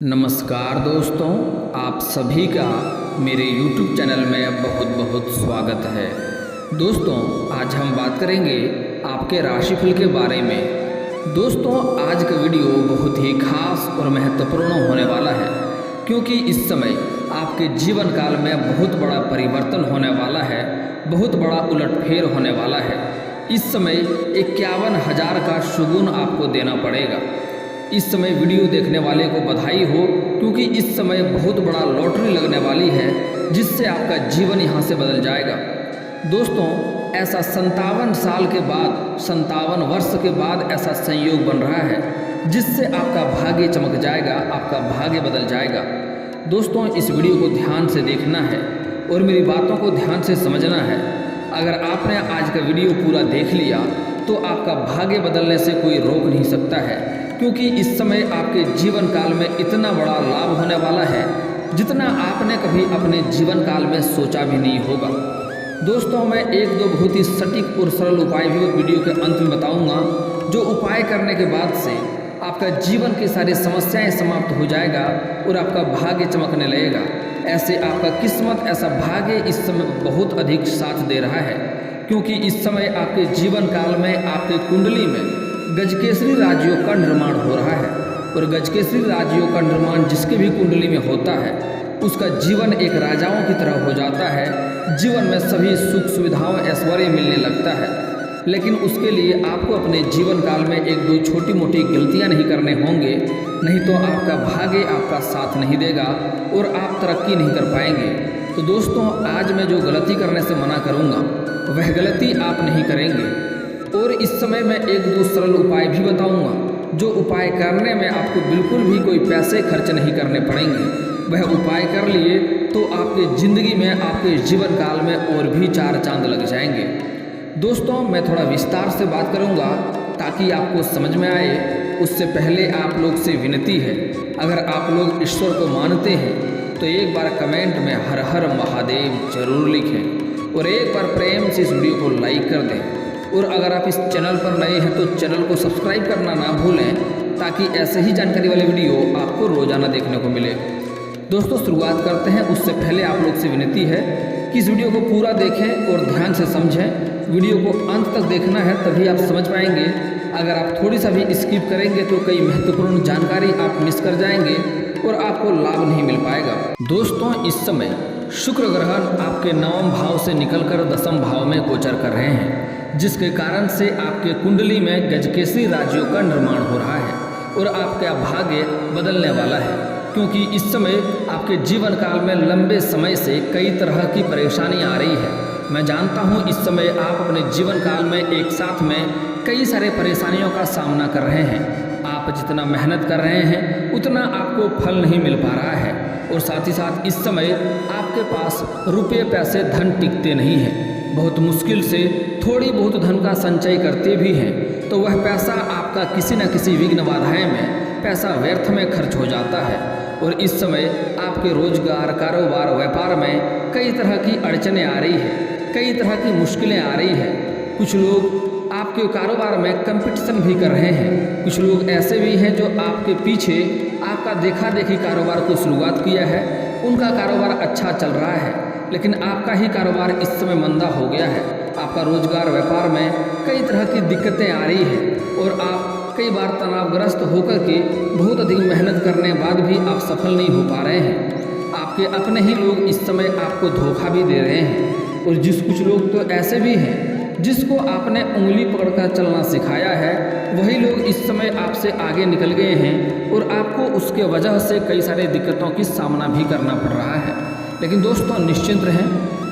नमस्कार दोस्तों, आप सभी का मेरे YouTube चैनल में बहुत बहुत स्वागत है। दोस्तों, आज हम बात करेंगे आपके राशिफल के बारे में। दोस्तों, आज का वीडियो बहुत ही खास और महत्वपूर्ण होने वाला है, क्योंकि इस समय आपके जीवन काल में बहुत बड़ा परिवर्तन होने वाला है, बहुत बड़ा उलटफेर होने वाला है। इस समय 51,000 का शुगुन आपको देना पड़ेगा। इस समय वीडियो देखने वाले को बधाई हो, क्योंकि इस समय बहुत बड़ा लॉटरी लगने वाली है, जिससे आपका जीवन यहाँ से बदल जाएगा। दोस्तों, ऐसा 57 साल के बाद, 57 वर्ष के बाद ऐसा संयोग बन रहा है, जिससे आपका भाग्य चमक जाएगा, आपका भाग्य बदल जाएगा। दोस्तों, इस वीडियो को ध्यान से देखना है और मेरी बातों को ध्यान से समझना है। अगर आपने आज का वीडियो पूरा देख लिया तो आपका भाग्य बदलने से कोई रोक नहीं सकता है, क्योंकि इस समय आपके जीवन काल में इतना बड़ा लाभ होने वाला है, जितना आपने कभी अपने जीवन काल में सोचा भी नहीं होगा। दोस्तों, मैं एक दो बहुत ही सटीक और सरल उपाय भी वीडियो के अंत में बताऊंगा, जो उपाय करने के बाद से आपका जीवन की सारी समस्याएं समाप्त हो जाएगा और आपका भाग्य चमकने लगेगा। ऐसे आपका किस्मत, ऐसा भाग्य इस समय बहुत अधिक साथ दे रहा है, क्योंकि इस समय आपके जीवन काल में आपके कुंडली में गजकेसरी राजयोग का निर्माण हो रहा है। और गजकेसरी राजयोग का निर्माण जिसके भी कुंडली में होता है, उसका जीवन एक राजाओं की तरह हो जाता है। जीवन में सभी सुख सुविधाओं ऐश्वर्य मिलने लगता है। लेकिन उसके लिए आपको अपने जीवन काल में एक दो छोटी मोटी गलतियां नहीं करने होंगे, नहीं तो आपका भाग्य आपका साथ नहीं देगा और आप तरक्की नहीं कर पाएंगे। तो दोस्तों, आज मैं जो गलती करने से मना करूँगा, वह गलती आप नहीं करेंगे। और इस समय मैं एक दो सरल उपाय भी बताऊंगा, जो उपाय करने में आपको बिल्कुल भी कोई पैसे खर्च नहीं करने पड़ेंगे। वह उपाय कर लिए तो आपके ज़िंदगी में, आपके जीवन काल में और भी चार चांद लग जाएंगे। दोस्तों, मैं थोड़ा विस्तार से बात करूंगा ताकि आपको समझ में आए। उससे पहले आप लोग से विनती है, अगर आप लोग ईश्वर को मानते हैं तो एक बार कमेंट में हर हर महादेव जरूर लिखें और एक बार प्रेम से इस वीडियो को लाइक कर दें। और अगर आप इस चैनल पर नए हैं तो चैनल को सब्सक्राइब करना ना भूलें, ताकि ऐसे ही जानकारी वाले वीडियो आपको रोजाना देखने को मिले। दोस्तों, शुरुआत करते हैं। उससे पहले आप लोग से विनती है कि इस वीडियो को पूरा देखें और ध्यान से समझें। वीडियो को अंत तक देखना है, तभी आप समझ पाएंगे। अगर आप थोड़ी सा भी स्किप करेंगे तो कई महत्वपूर्ण जानकारी आप मिस कर जाएंगे और आपको लाभ नहीं मिल पाएगा। दोस्तों, इस समय शुक्र ग्रह आपके 9वें भाव से निकलकर 10वें भाव में गोचर कर रहे हैं, जिसके कारण से आपके कुंडली में गजकेसरी राजयोग का निर्माण हो रहा है और आपका भाग्य बदलने वाला है। क्योंकि इस समय आपके जीवन काल में लंबे समय से कई तरह की परेशानी आ रही है। मैं जानता हूँ इस समय आप अपने जीवन काल में एक साथ में कई सारे परेशानियों का सामना कर रहे हैं। आप जितना मेहनत कर रहे हैं उतना आपको फल नहीं मिल पा रहा है, और साथ ही साथ इस समय आपके पास रुपये पैसे धन टिकते नहीं हैं। बहुत मुश्किल से थोड़ी बहुत धन का संचय करते भी हैं तो वह पैसा आपका किसी न किसी विघ्न बाधाएं में पैसा व्यर्थ में खर्च हो जाता है। और इस समय आपके रोजगार, कारोबार, व्यापार में कई तरह की अड़चनें आ रही है, कई तरह की मुश्किलें आ रही है। कुछ लोग आपके कारोबार में कंपटीशन भी कर रहे हैं। कुछ लोग ऐसे भी हैं जो आपके पीछे आपका देखा देखी कारोबार को शुरुआत किया है, उनका कारोबार अच्छा चल रहा है, लेकिन आपका ही कारोबार इस समय मंदा हो गया है। आपका रोजगार, व्यापार में कई तरह की दिक्कतें आ रही है और आप कई बार तनावग्रस्त होकर के बहुत अधिक मेहनत करने बाद भी आप सफल नहीं हो पा रहे हैं। आपके अपने ही लोग इस समय आपको धोखा भी दे रहे हैं। और कुछ लोग तो ऐसे भी हैं जिसको आपने उंगली पकड़कर चलना सिखाया है, वही लोग इस समय आपसे आगे निकल गए हैं और आपको उसके वजह से कई सारी दिक्कतों की सामना भी करना पड़ रहा है। लेकिन दोस्तों, निश्चिंत रहें,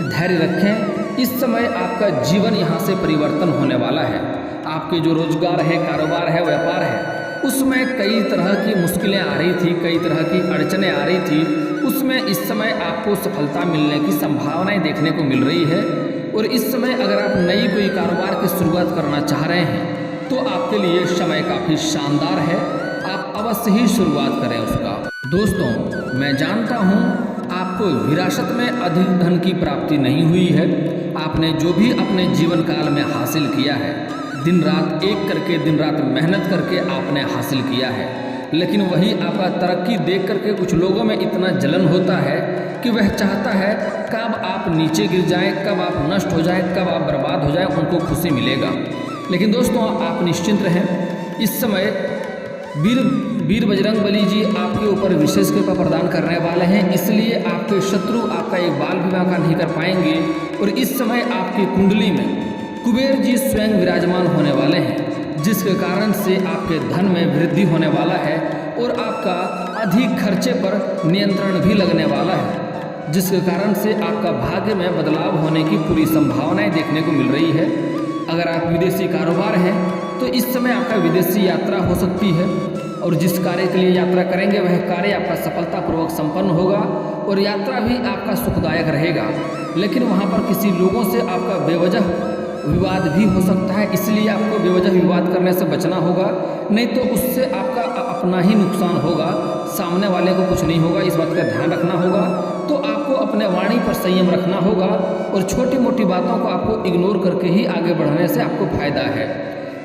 धैर्य रखें। इस समय आपका जीवन यहाँ से परिवर्तन होने वाला है। आपके जो रोजगार है, कारोबार है, व्यापार है, उसमें कई तरह की मुश्किलें आ रही थी, कई तरह की अड़चनें आ रही थी, उसमें इस समय आपको सफलता मिलने की संभावनाएं देखने को मिल रही है। और इस समय अगर आप नई कोई कारोबार की शुरुआत करना चाह रहे हैं तो आपके लिए समय काफ़ी शानदार है। आप अवश्य ही शुरुआत करें उसका। दोस्तों, मैं जानता हूँ आपको विरासत में अधिक धन की प्राप्ति नहीं हुई है। आपने जो भी अपने जीवन काल में हासिल किया है, दिन रात एक करके, दिन रात मेहनत करके आपने हासिल किया है, लेकिन वही आपका तरक्की देख करके कुछ लोगों में इतना जलन होता है कि वह चाहता है कब आप नीचे गिर जाएं, कब आप नष्ट हो जाएं, कब आप बर्बाद हो जाएं, उनको खुशी मिलेगा। लेकिन दोस्तों आप निश्चिंत रहें, इस समय वीर बजरंग बली जी आपके ऊपर विशेष कृपा प्रदान करने वाले हैं, इसलिए आपके शत्रु आपका एक बाल भी बांका नहीं कर पाएंगे। और इस समय आपकी कुंडली में कुबेर जी स्वयं विराजमान होने वाले हैं, जिसके कारण से आपके धन में वृद्धि होने वाला है और आपका अधिक खर्चे पर नियंत्रण भी लगने वाला है, जिसके कारण से आपका भाग्य में बदलाव होने की पूरी संभावनाएं देखने को मिल रही है। अगर आप विदेशी कारोबार हैं तो इस समय आपका विदेशी यात्रा हो सकती है और जिस कार्य के लिए यात्रा करेंगे वह कार्य आपका सफलतापूर्वक संपन्न होगा और यात्रा भी आपका सुखदायक रहेगा। लेकिन वहाँ पर किसी लोगों से आपका बेवजह विवाद भी हो सकता है, इसलिए आपको बेवजह विवाद करने से बचना होगा, नहीं तो उससे आपका अपना ही नुकसान होगा, सामने वाले को कुछ नहीं होगा। इस बात का ध्यान रखना होगा। तो आपको अपने वाणी पर संयम रखना होगा और छोटी मोटी बातों को आपको इग्नोर करके ही आगे बढ़ने से आपको फायदा है,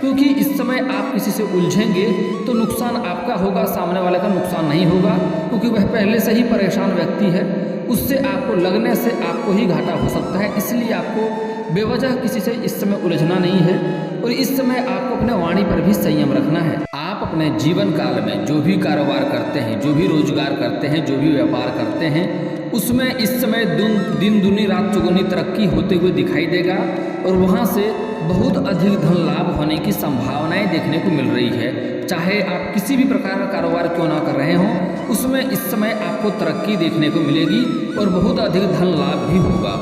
क्योंकि इस समय आप किसी से उलझेंगे तो नुकसान आपका होगा, सामने वाले का नुकसान नहीं होगा, क्योंकि वह पहले से ही परेशान व्यक्ति है, उससे आपको लगने से आपको ही घाटा हो सकता है। इसलिए आपको बेवजह किसी से इस समय उलझना नहीं है और इस समय आपको अपने वाणी पर भी संयम रखना है। आप अपने जीवन काल में जो भी कारोबार करते हैं, जो भी रोजगार करते हैं, जो भी व्यापार करते हैं, उसमें इस समय दिन दुनी रात चौगुनी तरक्की होते हुए दिखाई देगा और वहाँ से बहुत अधिक धन लाभ होने की संभावनाएं देखने को मिल रही है। चाहे आप किसी भी प्रकार का कारोबार क्यों ना कर रहे हों, उसमें इस समय आपको तरक्की देखने को मिलेगी और बहुत अधिक धन लाभ भी होगा।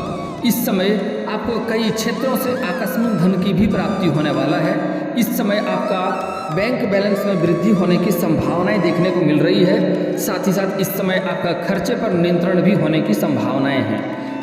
इस समय आपको कई क्षेत्रों से आकस्मिक धन की भी प्राप्ति होने वाला है। इस समय आपका बैंक बैलेंस में वृद्धि होने की संभावनाएं देखने को मिल रही है। साथ ही साथ इस समय आपका खर्चे पर नियंत्रण भी होने की संभावनाएं हैं।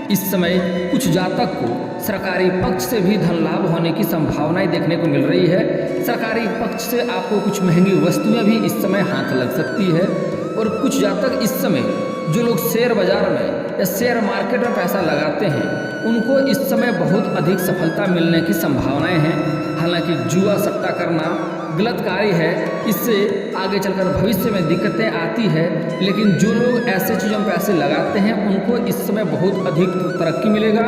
इस समय कुछ जातक को सरकारी पक्ष से भी धन लाभ होने की संभावनाएं देखने को मिल रही है। सरकारी पक्ष से आपको कुछ महंगी वस्तुएं भी इस समय हाथ लग सकती है। और कुछ जातक इस समय जो लोग शेयर बाजार में या शेयर मार्केट में पैसा लगाते हैं, उनको इस समय बहुत अधिक सफलता मिलने की संभावनाएं हैं। हालांकि जुआ सट्टा करना गलत कार्य है, इससे आगे चलकर भविष्य में दिक्कतें आती है, लेकिन जो लोग ऐसे चीज़ों में पैसे लगाते हैं उनको इस समय बहुत अधिक तरक्की मिलेगा।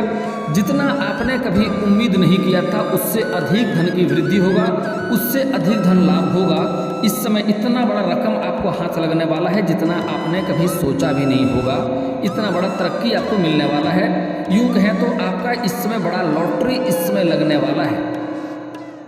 जितना आपने कभी उम्मीद नहीं किया था उससे अधिक धन की वृद्धि होगा, उससे अधिक धन लाभ होगा। इस समय इतना बड़ा रकम आपको हाथ लगने वाला है जितना आपने कभी सोचा भी नहीं होगा। इतना बड़ा तरक्की आपको मिलने वाला है। यूँ कहें तो आपका इस समय बड़ा लॉटरी इस समय लगने वाला है।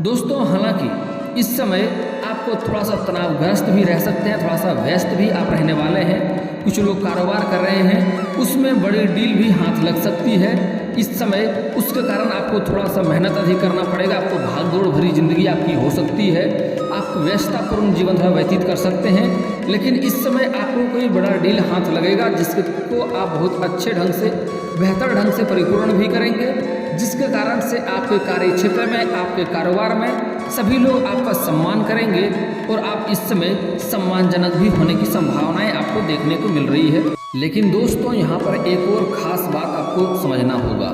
दोस्तों हालांकि इस समय आपको थोड़ा सा तनावग्रस्त भी रह सकते हैं, थोड़ा सा व्यस्त भी आप रहने वाले हैं। कुछ लोग कारोबार कर रहे हैं, उसमें बड़ी डील भी हाथ लग सकती है इस समय, उसके कारण आपको थोड़ा सा मेहनत अधिक करना पड़ेगा। आपको भाग दौड़ भरी जिंदगी आपकी हो सकती है, आप व्यस्ततापूर्ण जीवन धारा व्यतीत कर सकते हैं, लेकिन इस समय आपको कोई बड़ा डील हाथ लगेगा जिसको आप बहुत अच्छे ढंग से, बेहतर ढंग से परिपूर्ण भी करेंगे, जिसके कारण से आपके कार्य क्षेत्र में, आपके कारोबार में सभी लोग आपका सम्मान करेंगे और आप इस समय सम्मानजनक भी होने की संभावनाएं आपको देखने को मिल रही है। लेकिन दोस्तों यहाँ पर एक और ख़ास बात आपको समझना होगा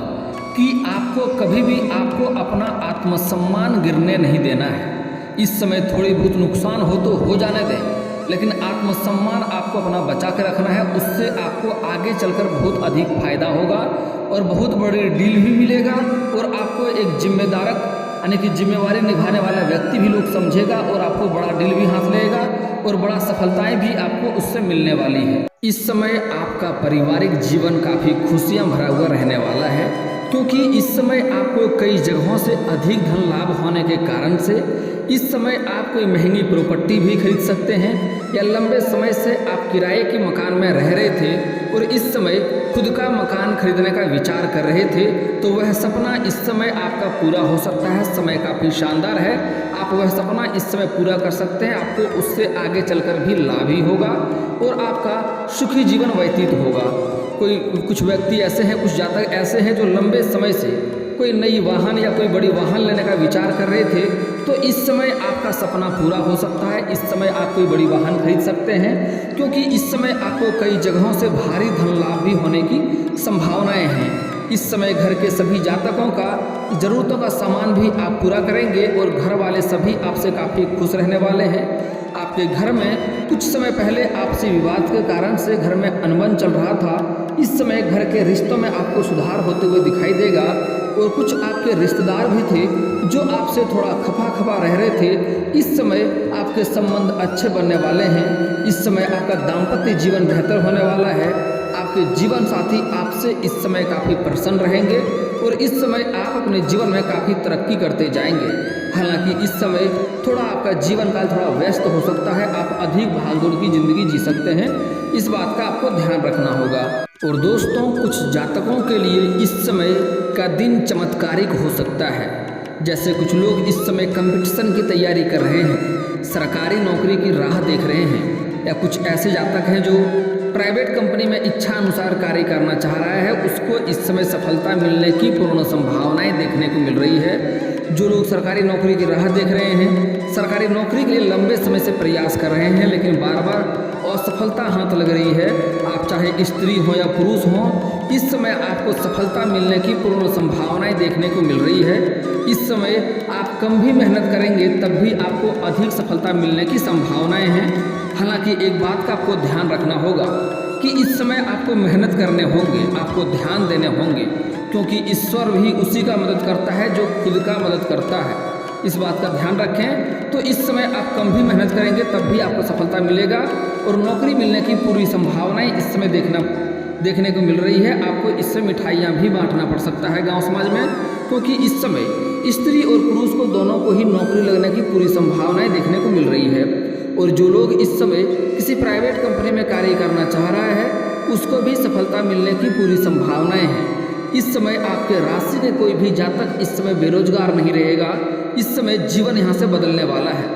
कि आपको कभी भी आपको अपना आत्मसम्मान गिरने नहीं देना है। इस समय थोड़ी बहुत नुकसान हो तो हो जाने दें, लेकिन आत्मसम्मान आपको अपना बचा के रखना है। उससे आपको आगे चलकर बहुत अधिक फायदा होगा और बहुत बड़ी डील भी मिलेगा और आपको एक जिम्मेदारक यानी कि जिम्मेवारी निभाने वाला व्यक्ति भी लोग समझेगा और आपको बड़ा डील भी हाथ लेगा और बड़ा सफलताएं भी आपको उससे मिलने वाली है। इस समय आपका पारिवारिक जीवन काफ़ी खुशियां भरा हुआ रहने वाला है, क्योंकि इस समय आपको कई जगहों से अधिक धन लाभ होने के कारण से इस समय आप कोई महंगी प्रॉपर्टी भी खरीद सकते हैं, या लंबे समय से आप किराए के मकान में रह रहे थे और इस समय खुद का मकान खरीदने का विचार कर रहे थे, तो वह सपना इस समय आपका पूरा हो सकता है। समय काफ़ी शानदार है, आप वह सपना इस समय पूरा कर सकते हैं। आपको उससे आगे चलकर भी लाभ ही होगा और आपका सुखी जीवन व्यतीत होगा। कुछ व्यक्ति ऐसे हैं, कुछ जातक ऐसे हैं जो लंबे समय से कोई नई वाहन या कोई बड़ी वाहन लेने का विचार कर रहे थे, तो इस समय आपका सपना पूरा हो सकता है। इस समय आप कोई बड़ी वाहन खरीद सकते हैं, क्योंकि इस समय आपको कई जगहों से भारी धन लाभ भी होने की संभावनाएं हैं। इस समय घर के सभी जातकों का ज़रूरतों का सामान भी आप पूरा करेंगे और घर वाले सभी आपसे काफ़ी खुश रहने वाले हैं। आप आपके घर में कुछ समय पहले आपसी विवाद के कारण से घर में अनबन चल रहा था, इस समय घर के रिश्तों में आपको सुधार होते हुए दिखाई देगा। और कुछ आपके रिश्तेदार भी थे जो आपसे थोड़ा खफा खफा रह रहे थे, इस समय आपके संबंध अच्छे बनने वाले हैं। इस समय आपका दाम्पत्य जीवन बेहतर होने वाला है। आपके जीवन साथी आपसे इस समय काफ़ी प्रसन्न रहेंगे और इस समय आप अपने जीवन में काफ़ी तरक्की करते जाएंगे। हालांकि इस समय थोड़ा आपका जीवन काल थोड़ा व्यस्त हो सकता है, आप अधिक भागदौड़ की ज़िंदगी जी सकते हैं, इस बात का आपको ध्यान रखना होगा। और दोस्तों, कुछ जातकों के लिए इस समय का दिन चमत्कारिक हो सकता है। जैसे कुछ लोग इस समय कंपटीशन की तैयारी कर रहे हैं, सरकारी नौकरी की राह देख रहे हैं, या कुछ ऐसे जातक हैं जो प्राइवेट कंपनी में इच्छा अनुसार कार्य करना चाह रहा है, उसको इस समय सफलता मिलने की पूर्ण संभावनाएं देखने को मिल रही है। जो लोग सरकारी नौकरी की राह देख रहे हैं, सरकारी नौकरी के लिए लंबे समय से प्रयास कर रहे हैं लेकिन बार बार असफलता हाथ लग रही है, आप चाहे स्त्री हो या पुरुष हो, इस समय आपको सफलता मिलने की पूर्ण संभावनाएं देखने को मिल रही है। इस समय आप कम भी मेहनत करेंगे तब भी आपको अधिक सफलता मिलने की संभावनाएं हैं। हालांकि एक बात का आपको ध्यान रखना होगा कि इस समय आपको मेहनत करने होंगे, आपको ध्यान देने होंगे, क्योंकि ईश्वर भी उसी का मदद करता है जो खुद का मदद करता है। इस बात का ध्यान रखें। तो इस समय आप कम भी मेहनत करेंगे तब भी आपको सफलता मिलेगा और नौकरी मिलने की पूरी संभावनाएं इस समय देखने को मिल रही है। आपको इससे मिठाइयाँ भी बांटना पड़ सकता है गाँव समाज में, क्योंकि इस समय स्त्री और पुरुष को दोनों को ही नौकरी लगने की पूरी संभावनाएं देखने को मिल रही है। और जो लोग इस समय किसी प्राइवेट कंपनी में कार्य करना चाह रहा है, उसको भी सफलता मिलने की पूरी संभावनाएं हैं। इस समय आपके राशि के कोई भी जातक इस समय बेरोजगार नहीं रहेगा, इस समय जीवन यहाँ से बदलने वाला है।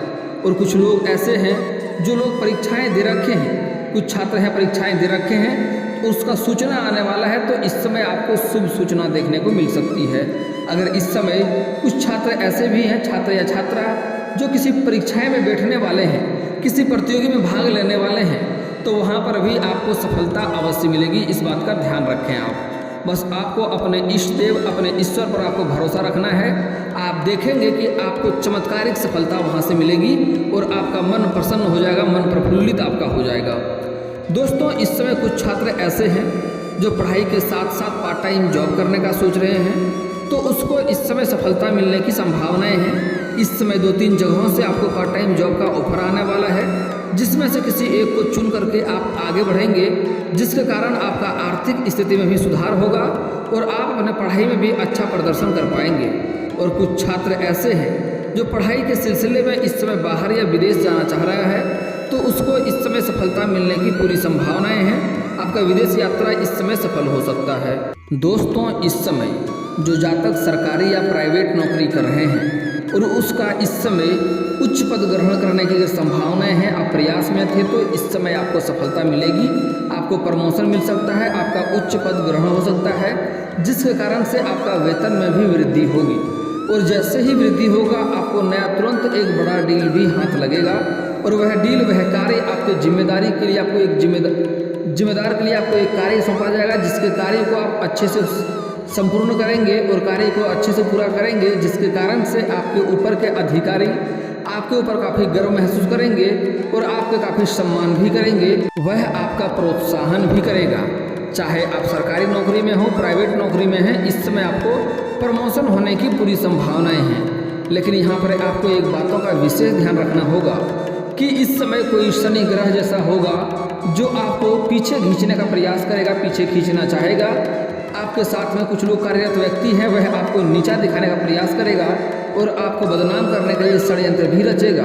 और कुछ लोग ऐसे हैं जो लोग परीक्षाएं दे रखे हैं, कुछ छात्र हैं परीक्षाएं दे रखे हैं, तो उसका सूचना आने वाला है, तो इस समय आपको शुभ सूचना देखने को मिल सकती है। अगर इस समय कुछ छात्र ऐसे भी हैं, छात्र या छात्रा जो किसी परीक्षाएं में बैठने वाले हैं, किसी प्रतियोगी में भाग लेने वाले हैं, तो वहाँ पर भी आपको सफलता अवश्य मिलेगी। इस बात का ध्यान रखें। आप बस आपको अपने इष्ट देव, अपने ईश्वर पर आपको भरोसा रखना है। आप देखेंगे कि आपको चमत्कारिक सफलता वहाँ से मिलेगी और आपका मन प्रसन्न हो जाएगा, मन प्रफुल्लित आपका हो जाएगा। दोस्तों, इस समय कुछ छात्र ऐसे हैं जो पढ़ाई के साथ साथ पार्ट टाइम जॉब करने का सोच रहे हैं, तो उसको इस समय सफलता मिलने की संभावनाएं हैं। इस समय 2-3 जगहों से आपको पार्ट टाइम जॉब का ऑफर आने वाला है, जिसमें से किसी एक को चुन करके आप आगे बढ़ेंगे, जिसके कारण आपका आर्थिक स्थिति में भी सुधार होगा और आप अपने पढ़ाई में भी अच्छा प्रदर्शन कर पाएंगे। और कुछ छात्र ऐसे हैं जो पढ़ाई के सिलसिले में इस समय बाहर या विदेश जाना चाह रहा है, तो उसको इस समय सफलता मिलने की पूरी संभावनाएं हैं। आपका विदेश यात्रा इस समय सफल हो सकता है। दोस्तों, इस समय जो जातक सरकारी या प्राइवेट नौकरी कर रहे हैं और उसका इस समय उच्च पद ग्रहण करने की संभावनाएं हैं, आप प्रयास में थे तो इस समय आपको सफलता मिलेगी, आपको प्रमोशन मिल सकता है, आपका उच्च पद ग्रहण हो सकता है, जिसके कारण से आपका वेतन में भी वृद्धि होगी। और जैसे ही वृद्धि होगा, आपको नया तुरंत एक बड़ा डील भी हाथ लगेगा और वह डील, वह कार्य आपके जिम्मेदारी के लिए, आपको एक जिम्मेदार के लिए आपको एक कार्य सौंपा जाएगा, जिसके कार्य को आप अच्छे से संपूर्ण करेंगे और कार्य को अच्छे से पूरा करेंगे, जिसके कारण से आपके ऊपर के अधिकारी आपके ऊपर काफ़ी गर्व महसूस करेंगे और आपके काफ़ी सम्मान भी करेंगे। वह आपका प्रोत्साहन भी करेगा, चाहे आप सरकारी नौकरी में हो, प्राइवेट नौकरी में हैं, इस समय आपको प्रमोशन होने की पूरी संभावनाएं हैं। लेकिन यहाँ पर आपको एक बातों का विशेष ध्यान रखना होगा कि इस समय कोई शनि ग्रह जैसा होगा जो आपको पीछे खींचने का प्रयास करेगा, पीछे खींचना चाहेगा। आपके साथ में कुछ लोग कार्यरत व्यक्ति हैं, वह आपको नीचा दिखाने का प्रयास करेगा और आपको बदनाम करने के लिए षड्यंत्र भी रचेगा।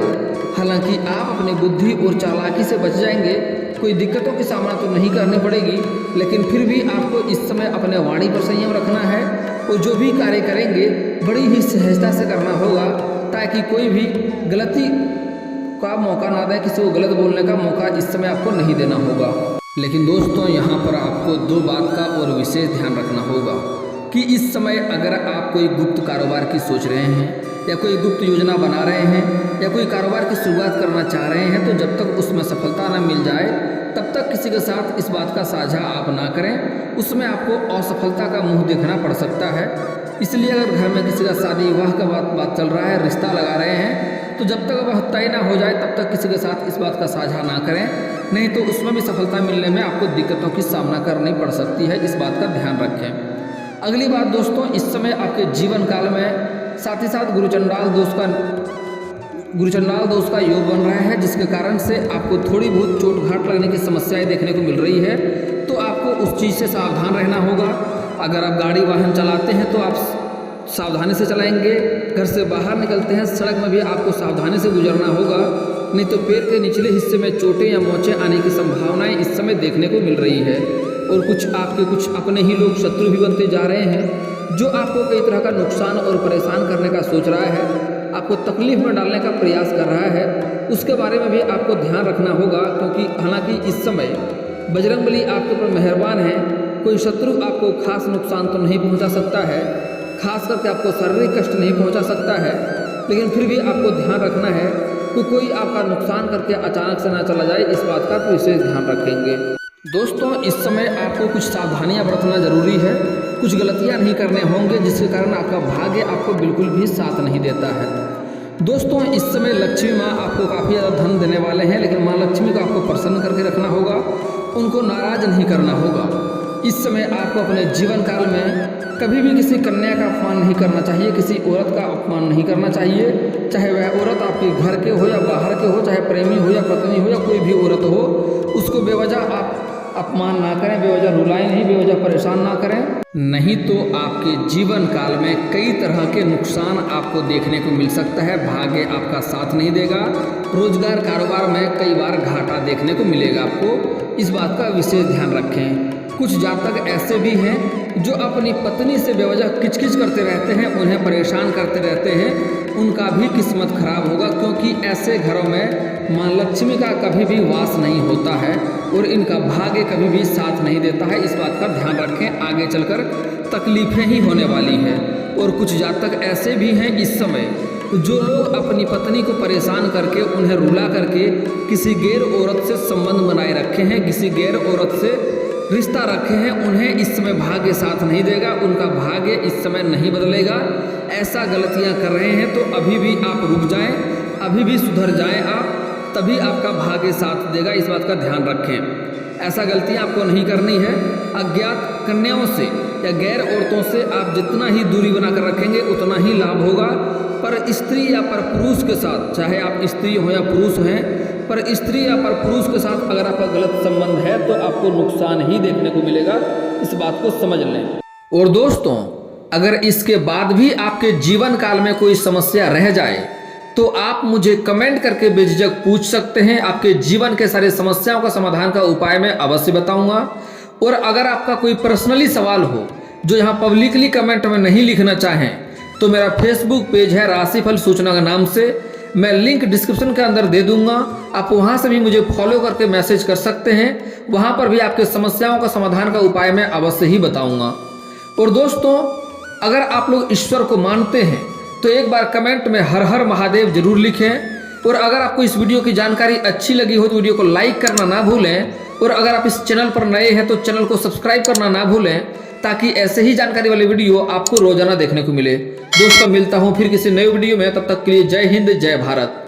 हालांकि आप अपनी बुद्धि और चालाकी से बच जाएंगे, कोई दिक्कतों की सामना तो नहीं करनी पड़ेगी, लेकिन फिर भी आपको इस समय अपने वाणी पर संयम रखना है और जो भी कार्य करेंगे बड़ी ही सहजता से करना होगा, ताकि कोई भी गलती का मौका ना दे, किसी को गलत बोलने का मौका इस समय आपको नहीं देना होगा। लेकिन दोस्तों, यहाँ पर आपको 2 बात का और विशेष ध्यान रखना होगा कि इस समय अगर आप कोई गुप्त कारोबार की सोच रहे हैं या कोई गुप्त योजना बना रहे हैं या कोई कारोबार की शुरुआत करना चाह रहे हैं, तो जब तक उसमें सफलता न मिल जाए तब तक किसी के साथ इस बात का साझा आप ना करें, उसमें आपको असफलता का मुंह देखना पड़ सकता है। इसलिए अगर घर में किसी का शादी विवाह का बात चल रहा है, रिश्ता लगा रहे हैं, तो जब तक वह तय ना हो जाए तब तक किसी के साथ इस बात का साझा ना करें, नहीं तो उसमें भी सफलता मिलने में आपको दिक्कतों की सामना करनी पड़ सकती है। इस बात का ध्यान रखें। अगली बात दोस्तों, इस समय आपके जीवन काल में साथ ही साथ गुरुचंडाल दोष का योग बन रहा है, जिसके कारण से आपको थोड़ी बहुत चोट घाट लगने की समस्याएं देखने को मिल रही है। तो आपको उस चीज़ से सावधान रहना होगा। अगर आप गाड़ी वाहन चलाते हैं तो आप सावधानी से चलाएंगे, घर से बाहर निकलते हैं सड़क में भी आपको सावधानी से गुजरना होगा, नहीं तो पैर के निचले हिस्से में चोटें या मोचें आने की संभावनाएं इस समय देखने को मिल रही है। और कुछ अपने ही लोग शत्रु भी बनते जा रहे हैं, जो आपको कई तरह का नुकसान और परेशान करने का सोच रहा है, आपको तकलीफ में डालने का प्रयास कर रहा है। उसके बारे में भी आपको ध्यान रखना होगा, क्योंकि हालांकि इस समय बजरंगबली आपके ऊपर मेहरबान है। कोई शत्रु आपको खास नुकसान तो नहीं पहुंचा सकता है, खास करके आपको शारीरिक कष्ट नहीं पहुंचा सकता है, लेकिन फिर भी आपको ध्यान रखना है कि कोई आपका नुकसान करके अचानक से ना चला जाए। इस बात का विशेष ध्यान रखेंगे। दोस्तों, इस समय आपको कुछ सावधानियां बरतना जरूरी है, कुछ गलतियां नहीं करने होंगे, जिसके कारण आपका भाग्य आपको बिल्कुल भी साथ नहीं देता है। दोस्तों, इस समय लक्ष्मी माँ आपको काफ़ी ज़्यादा धन देने वाले हैं, लेकिन माँ लक्ष्मी को आपको प्रसन्न करके रखना होगा, उनको नाराज नहीं करना होगा। इस समय आपको अपने जीवन काल में कभी भी किसी कन्या का अपमान नहीं करना चाहिए, किसी औरत का अपमान नहीं करना चाहिए, चाहे वह औरत आपके घर के हो या बाहर के हो, चाहे प्रेमी हो या पत्नी हो या कोई भी औरत हो, उसको बेवजह आप अपमान ना करें, बेवजह रुलाएं नहीं, बेवजह परेशान ना करें, नहीं तो आपके जीवन काल में कई तरह के नुकसान आपको देखने को मिल सकता है। भाग्य आपका साथ नहीं देगा, रोजगार कारोबार में कई बार घाटा देखने को मिलेगा आपको। इस बात का विशेष ध्यान रखें। कुछ जातक ऐसे भी हैं जो अपनी पत्नी से बेवजह किचकिच करते रहते हैं, उन्हें परेशान करते रहते हैं, उनका भी किस्मत खराब होगा, क्योंकि ऐसे घरों में माँ लक्ष्मी का कभी भी वास नहीं होता है और इनका भाग्य कभी भी साथ नहीं देता है। इस बात का ध्यान रखें, आगे चलकर तकलीफें ही होने वाली हैं। और कुछ जातक ऐसे भी हैं इस समय जो लोग अपनी पत्नी को परेशान करके, उन्हें रुला करके किसी गैर औरत से संबंध बनाए रखे हैं, किसी गैर औरत से रिश्ता रखे हैं, उन्हें इस समय भाग्य साथ नहीं देगा, उनका भाग्य इस समय नहीं बदलेगा। ऐसा गलतियां कर रहे हैं तो अभी भी आप रुक जाएं, अभी भी सुधर जाएं आप, तभी आपका भाग्य साथ देगा। इस बात का ध्यान रखें। ऐसा गलतियां आपको नहीं करनी है। अज्ञात कन्याओं से या गैर औरतों से आप जितना ही दूरी बनाकर रखेंगे उतना ही लाभ होगा। पर स्त्री या पर पुरुष के साथ, चाहे आप स्त्री हो या पुरुष हैं, पर स्त्री या पर पुरुष के साथ अगर आपका गलत संबंध है तो आपको नुकसान ही देखने को मिलेगा। इस बात को समझ लें। और दोस्तों, अगर इसके बाद भी आपके जीवन काल में कोई समस्या रह जाए तो आप मुझे कमेंट करके बेझिझक पूछ सकते हैं। आपके जीवन के सारे समस्याओं का समाधान का उपाय मैं अवश्य बताऊंगा। और अगर आपका कोई पर्सनली सवाल हो जो यहाँ पब्लिकली कमेंट में नहीं लिखना चाहें, तो मेरा फेसबुक पेज है राशिफल सूचना के नाम से, मैं लिंक डिस्क्रिप्शन के अंदर दे दूंगा। आप वहां से भी मुझे फॉलो करके मैसेज कर सकते हैं। वहां पर भी आपके समस्याओं का समाधान का उपाय मैं अवश्य ही बताऊंगा। और दोस्तों, अगर आप लोग ईश्वर को मानते हैं तो एक बार कमेंट में हर हर महादेव जरूर लिखें। और अगर आपको इस वीडियो की जानकारी अच्छी लगी हो तो वीडियो को लाइक करना ना भूलें। और अगर आप इस चैनल पर नए हैं तो चैनल को सब्सक्राइब करना ना भूलें, ताकि ऐसे ही जानकारी वाले वीडियो आपको रोजाना देखने को मिले। दोस्तों, मिलता हूँ फिर किसी नए वीडियो में, तब तक के लिए जय हिंद, जय भारत।